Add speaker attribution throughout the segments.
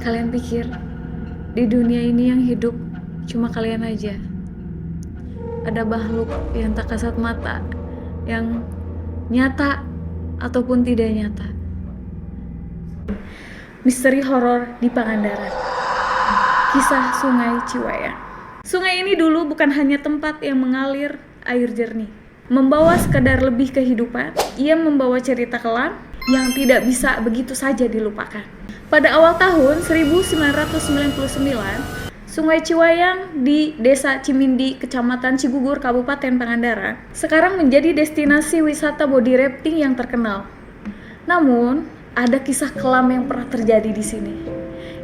Speaker 1: Kalian pikir di dunia ini yang hidup cuma kalian aja? Ada makhluk yang tak kasat mata, yang nyata ataupun tidak nyata. Misteri horor di Pangandaran. Kisah Sungai Ciwayang. Sungai ini dulu bukan hanya tempat yang mengalir air jernih, membawa sekadar lebih kehidupan. Ia membawa cerita kelam yang tidak bisa begitu saja dilupakan. Pada awal tahun 1999, Sungai Ciwayang di Desa Cimindi, Kecamatan Cigugur, Kabupaten Pangandaran, sekarang menjadi destinasi wisata body rafting yang terkenal. Namun, ada kisah kelam yang pernah terjadi di sini,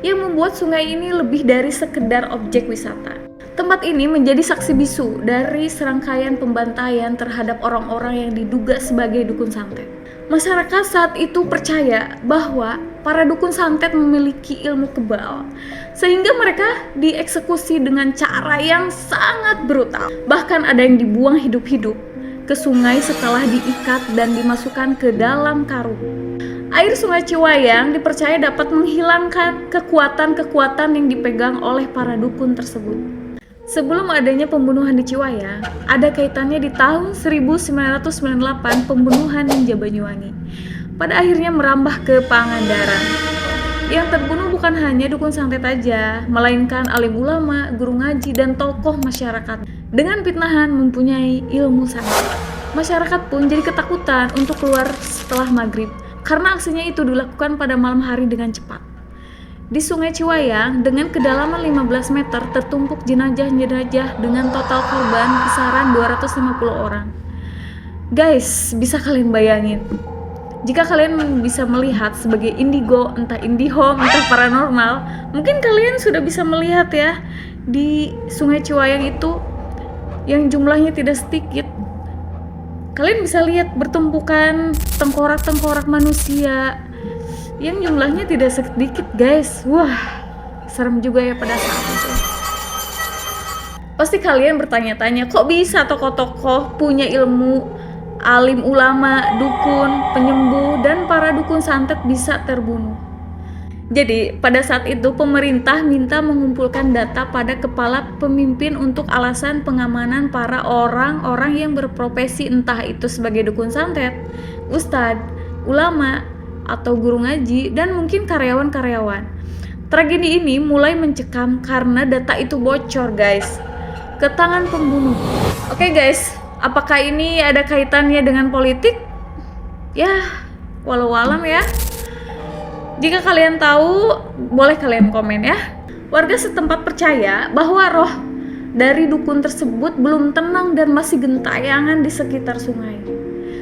Speaker 1: yang membuat sungai ini lebih dari sekedar objek wisata. Tempat ini menjadi saksi bisu dari serangkaian pembantaian terhadap orang-orang yang diduga sebagai dukun santet. Masyarakat saat itu percaya bahwa para dukun santet memiliki ilmu kebal, sehingga mereka dieksekusi dengan cara yang sangat brutal. Bahkan ada yang dibuang hidup-hidup ke sungai setelah diikat dan dimasukkan ke dalam karung. Air Sungai Ciwayang dipercaya dapat menghilangkan kekuatan-kekuatan yang dipegang oleh para dukun tersebut. Sebelum adanya pembunuhan di Ciwayang, ada kaitannya di tahun 1998 pembunuhan Ninja Banyuwangi. Pada akhirnya merambah ke Pangandaran. Yang terbunuh bukan hanya dukun santet aja, melainkan alim ulama, guru ngaji, dan tokoh masyarakat dengan fitnahan mempunyai ilmu santet. Masyarakat pun jadi ketakutan untuk keluar setelah maghrib, karena aksinya itu dilakukan pada malam hari dengan cepat. Di Sungai Ciwayang, dengan kedalaman 15 meter, tertumpuk jenazah-jenazah dengan total korban kisaran 250 orang. Guys, bisa kalian bayangin? Jika kalian bisa melihat sebagai indigo, entah indihome, entah paranormal, mungkin kalian sudah bisa melihat ya, di Sungai Ciwayang itu, yang jumlahnya tidak sedikit. Kalian bisa lihat bertumpukan tengkorak-tengkorak manusia yang jumlahnya tidak sedikit, guys. Wah, serem juga ya pada saat itu. Pasti kalian bertanya-tanya, kok bisa tokoh-tokoh punya ilmu, alim ulama, dukun, penyembuh, dan para dukun santet bisa terbunuh? Jadi, pada saat itu pemerintah minta mengumpulkan data pada kepala pemimpin untuk alasan pengamanan para orang-orang yang berprofesi, entah itu sebagai dukun santet, ustadz, ulama, atau guru ngaji, dan mungkin karyawan-karyawan. Tragedi ini mulai mencekam karena data itu bocor, guys, ke tangan pembunuh. Oke, guys, apakah ini ada kaitannya dengan politik? Ya, walau alam ya. Jika kalian tahu, boleh kalian komen ya. Warga setempat percaya bahwa roh dari dukun tersebut belum tenang dan masih gentayangan di sekitar sungai.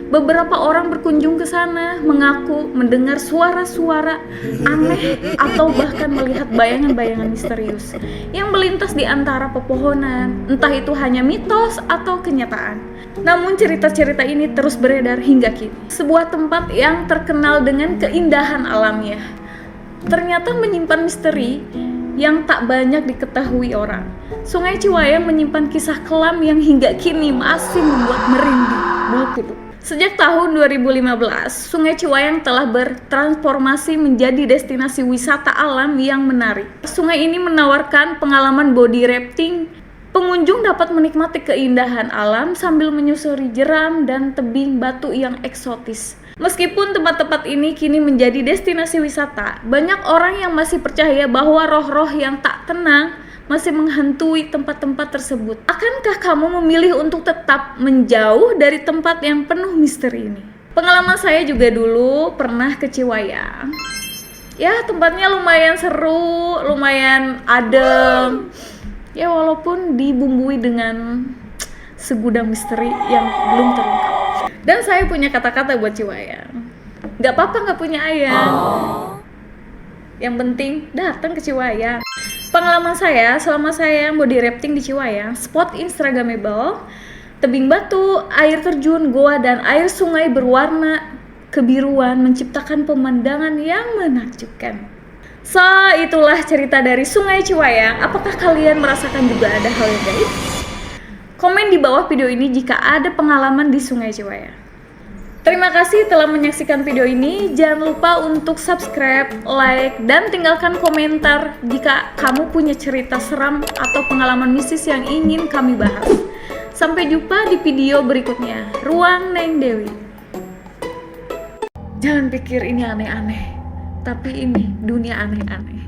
Speaker 1: Beberapa orang berkunjung ke sana mengaku mendengar suara-suara aneh atau bahkan melihat bayangan-bayangan misterius yang melintas di antara pepohonan, entah itu hanya mitos atau kenyataan. Namun cerita-cerita ini terus beredar hingga kini. Sebuah tempat yang terkenal dengan keindahan alamnya ternyata menyimpan misteri yang tak banyak diketahui orang. Sungai Ciwayang menyimpan kisah kelam yang hingga kini masih membuat merinding bulu kuduk. Sejak tahun 2015, Sungai Ciwayang telah bertransformasi menjadi destinasi wisata alam yang menarik. Sungai ini menawarkan pengalaman body rafting. Pengunjung dapat menikmati keindahan alam sambil menyusuri jeram dan tebing batu yang eksotis. Meskipun tempat-tempat ini kini menjadi destinasi wisata, banyak orang yang masih percaya bahwa roh-roh yang tak tenang masih menghantui tempat-tempat tersebut. Akankah kamu memilih untuk tetap menjauh dari tempat yang penuh misteri ini? Pengalaman saya juga dulu pernah ke Ciwayang. Ya, tempatnya lumayan seru, lumayan adem. Ya, walaupun dibumbui dengan segudang misteri yang belum terungkap. Dan saya punya kata-kata buat Ciwayang. Gak apa-apa gak punya ayam. Yang penting datang ke Ciwayang. Pengalaman saya selama saya body rafting di Ciwayang, spot instagramable, tebing batu, air terjun, goa, dan air sungai berwarna kebiruan menciptakan pemandangan yang menakjubkan. So, itulah cerita dari Sungai Ciwayang. Apakah kalian merasakan juga ada hal yang gaib? Komen di bawah video ini jika ada pengalaman di Sungai Ciwayang. Terima kasih telah menyaksikan video ini. Jangan lupa untuk subscribe, like, dan tinggalkan komentar jika kamu punya cerita seram atau pengalaman mistis yang ingin kami bahas. Sampai jumpa di video berikutnya. Ruang Neng Dewi. Jangan pikir ini aneh-aneh, tapi ini dunia aneh-aneh.